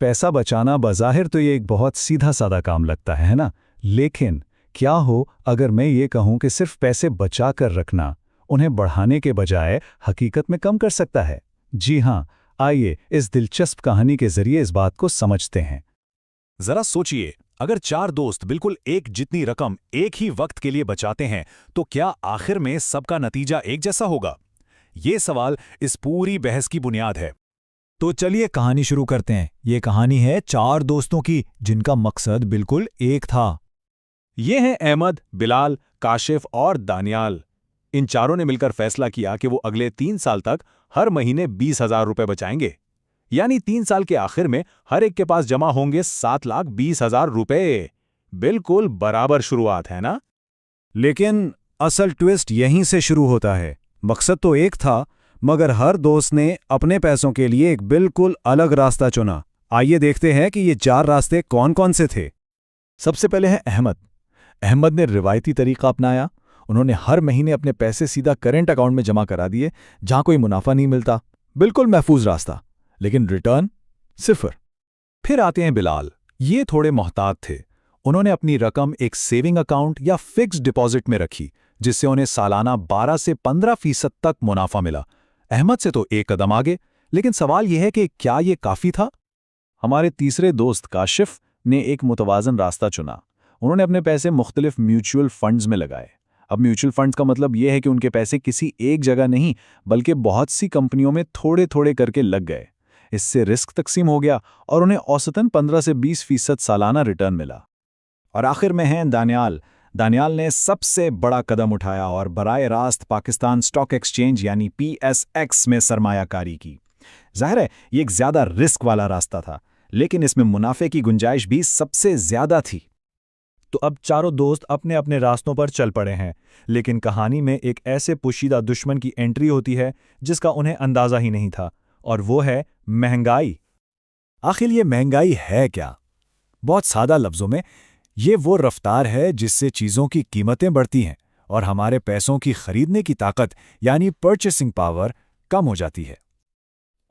पैसा बचाना बज़ाहिर तो ये एक बहुत सीधा साधा काम लगता है ना? लेकिन क्या हो अगर मैं ये कहूँ कि सिर्फ पैसे बचा कर रखना उन्हें बढ़ाने के बजाय हकीकत में कम कर सकता है? जी हाँ, आइए इस दिलचस्प कहानी के जरिए इस बात को समझते हैं। जरा सोचिए, अगर 4 दोस्त बिल्कुल एक जितनी रकम एक ही वक्त के लिए बचाते हैं तो क्या आखिर में सबका नतीजा एक जैसा होगा? ये सवाल इस पूरी बहस की बुनियाद है। तो चलिए कहानी शुरू करते हैं। ये कहानी है 4 दोस्तों की जिनका मकसद बिल्कुल एक था। ये हैं अहमद, बिलाल, काशिफ और दानियाल। इन चारों ने मिलकर फैसला किया कि वो अगले 3 साल तक हर महीने 20,000 रुपए बचाएंगे। यानी 3 साल के आखिर में हर एक के पास जमा होंगे 7,20,000 रुपए। बिल्कुल बराबर शुरुआत है ना? लेकिन असल ट्विस्ट यहीं से शुरू होता है। मकसद तो एक था, मगर हर दोस्त ने अपने पैसों के लिए एक बिल्कुल अलग रास्ता चुना। आइए देखते हैं कि ये 4 रास्ते कौन-कौन से थे। सबसे पहले है अहमद। अहमद ने रिवायती तरीका अपनाया। उन्होंने हर महीने अपने पैसे सीधा करंट अकाउंट में जमा करा दिए, जहां कोई मुनाफा नहीं मिलता। बिल्कुल महफूज रास्ता, लेकिन रिटर्न 0। फिर आते हैं बिलाल। ये थोड़े मोहतात थे। उन्होंने अपनी रकम एक सेविंग अकाउंट या फिक्स्ड डिपॉजिट में रखी, जिससे उन्हें सालाना 12 से 15% तक मुनाफा मिला। अहमद से तो एक कदम आगे, लेकिन सवाल यह है कि क्या ये काफी था? हमारे तीसरे दोस्त काशिफ ने एक मुतवाज़न रास्ता चुना। उन्होंने अपने पैसे मुख्तलिफ म्यूचुअल फंड्स में लगाए। अब म्यूचुअल फंड्स का मतलब यह है कि उनके पैसे किसी एक जगह नहीं, बल्कि बहुत सी कंपनियों में थोड़े थोड़े करके लग गए। इससे रिस्क तकसीम हो गया और उन्हें औसतन 15 से 20% सालाना रिटर्न मिला। और आखिर में हैं दानियाल। दानियाल ने सबसे बड़ा कदम उठाया और बराए रास्त पाकिस्तान स्टॉक एक्सचेंज यानी PSX में सरमायाकारी की। जाहिर है ये एक ज़्यादा रिस्क वाला रास्ता था, लेकिन इसमें मुनाफे की गुंजाइश भी सबसे ज़्यादा थी। तो अब चारों दोस्त अपने अपने रास्तों पर चल पड़े हैं, लेकिन कहानी में एक ऐसे पोशीदा दुश्मन की एंट्री होती है जिसका उन्हें अंदाज़ा ही नहीं था, और वो है महंगाई। आखिर ये महंगाई है क्या? बहुत सादा लफ्ज़ों में, ये वो रफ्तार है जिससे चीज़ों की कीमतें बढ़ती हैं और हमारे पैसों की खरीदने की ताकत यानी परचेसिंग पावर कम हो जाती है।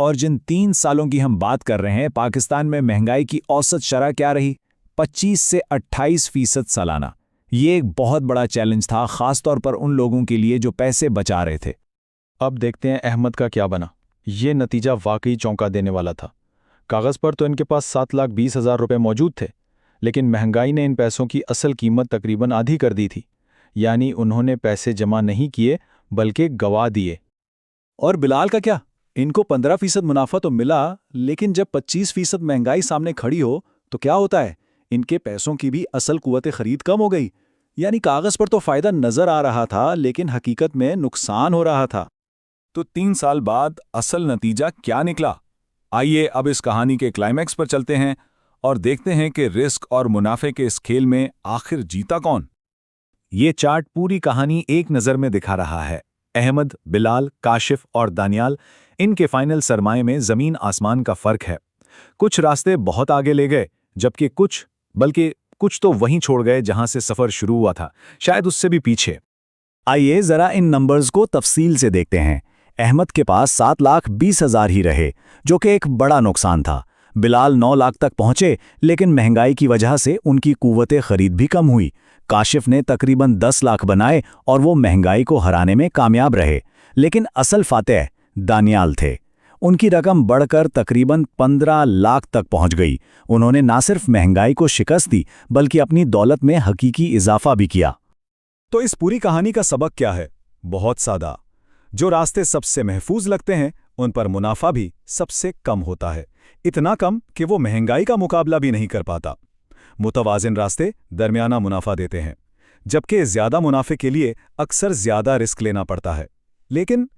और जिन 3 सालों की हम बात कर रहे हैं, पाकिस्तान में महंगाई की औसत शरह क्या रही? 25 से 28% सालाना। ये एक बहुत बड़ा चैलेंज था, खासतौर पर उन लोगों के लिए जो पैसे बचा रहे थे। अब देखते हैं अहमद का क्या बना। ये नतीजा वाकई चौंका देने वाला था। कागज़ पर तो इनके पास 7,20,000 रुपये मौजूद थे, लेकिन महंगाई ने इन पैसों की असल कीमत तकरीबन आधी कर दी थी। यानी उन्होंने पैसे जमा नहीं किए, बल्कि गवा दिए। और बिलाल का क्या? इनको 15% मुनाफा तो मिला, लेकिन जब 25% महंगाई सामने खड़ी हो तो क्या होता है? इनके पैसों की भी असल कुव्वत खरीद कम हो गई। यानी कागज़ पर तो फ़ायदा नज़र आ रहा था, लेकिन हकीकत में नुकसान हो रहा था। तो 3 साल बाद असल नतीजा क्या निकला? आइए अब इस कहानी के क्लाइमैक्स पर चलते हैं और देखते हैं कि रिस्क और मुनाफे के इस खेल में आखिर जीता कौन। ये चार्ट पूरी कहानी एक नज़र में दिखा रहा है। अहमद, बिलाल, काशिफ और दानियाल, इनके फाइनल सरमाए में ज़मीन आसमान का फ़र्क है। कुछ रास्ते बहुत आगे ले गए, जबकि कुछ तो वहीं छोड़ गए जहां से सफ़र शुरू हुआ था, शायद उससे भी पीछे। आइए ज़रा इन नंबर्स को तफसील से देखते हैं। अहमद के पास 7,20,000 ही रहे, जो कि एक बड़ा नुकसान था। बिलाल 9 लाख तक पहुंचे, लेकिन महंगाई की वजह से उनकी कुव्वत खरीद भी कम हुई। काशिफ ने तकरीबन 10 लाख बनाए और वो महंगाई को हराने में कामयाब रहे। लेकिन असल फातेह दानियाल थे। उनकी रकम बढ़कर तकरीबन 15 लाख तक पहुंच गई। उन्होंने ना सिर्फ महंगाई को शिकस्त दी, बल्कि अपनी दौलत में हकीकी इजाफा भी किया। तो इस पूरी कहानी का सबक क्या है? बहुत सादा। जो रास्ते सबसे महफूज लगते हैं, उन पर मुनाफा भी सबसे कम होता है। इतना कम कि वो महंगाई का मुकाबला भी नहीं कर पाता। मुतवाज़िन रास्ते दरमियाना मुनाफा देते हैं, जबकि ज़्यादा मुनाफे के लिए अक्सर ज़्यादा रिस्क लेना पड़ता है, लेकिन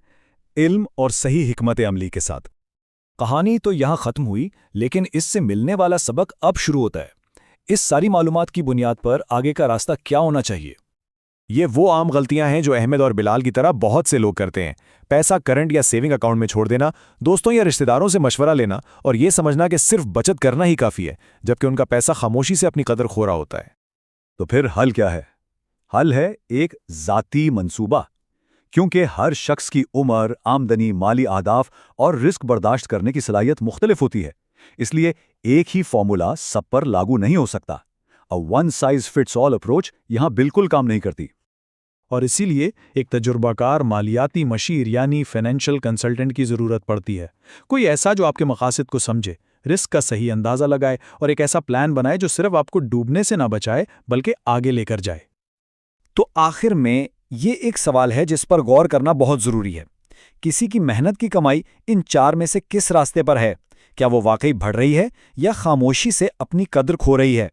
इल्म और सही हिकमत अमली के साथ। कहानी तो यहाँ ख़त्म हुई, लेकिन इससे मिलने वाला सबक अब शुरू होता है। इस सारी मालूमात की बुनियाद पर आगे का रास्ता क्या होना चाहिए? ये वो आम गलतियां हैं जो अहमद और बिलाल की तरह बहुत से लोग करते हैं। पैसा करंट या सेविंग अकाउंट में छोड़ देना, दोस्तों या रिश्तेदारों से मशवरा लेना और ये समझना कि सिर्फ बचत करना ही काफ़ी है, जबकि उनका पैसा खामोशी से अपनी कदर खो रहा होता है। तो फिर हल क्या है? हल है एक ज़ाती मंसूबा। क्योंकि हर शख्स की उम्र, आमदनी, माली आदाफ और रिस्क बर्दाश्त करने की सलाहियत मुख्तलिफ होती है। इसलिए एक ही फॉर्मूला सब पर लागू नहीं हो सकता। A one size fits all approach यहां बिल्कुल काम नहीं करती। और इसीलिए एक तजुर्बाकार मालियाती मशीर यानी फाइनेंशियल कंसल्टेंट की ज़रूरत पड़ती है। कोई ऐसा जो आपके मकासद को समझे, रिस्क का सही अंदाज़ा लगाए और एक ऐसा प्लान बनाए जो सिर्फ आपको डूबने से ना बचाए बल्कि आगे लेकर जाए। तो आखिर में ये एक सवाल है जिस पर गौर करना बहुत ज़रूरी है। किसी की मेहनत की कमाई इन 4 में से किस रास्ते पर है? क्या वो वाकई बढ़ रही है या खामोशी से अपनी कद्र खो रही है?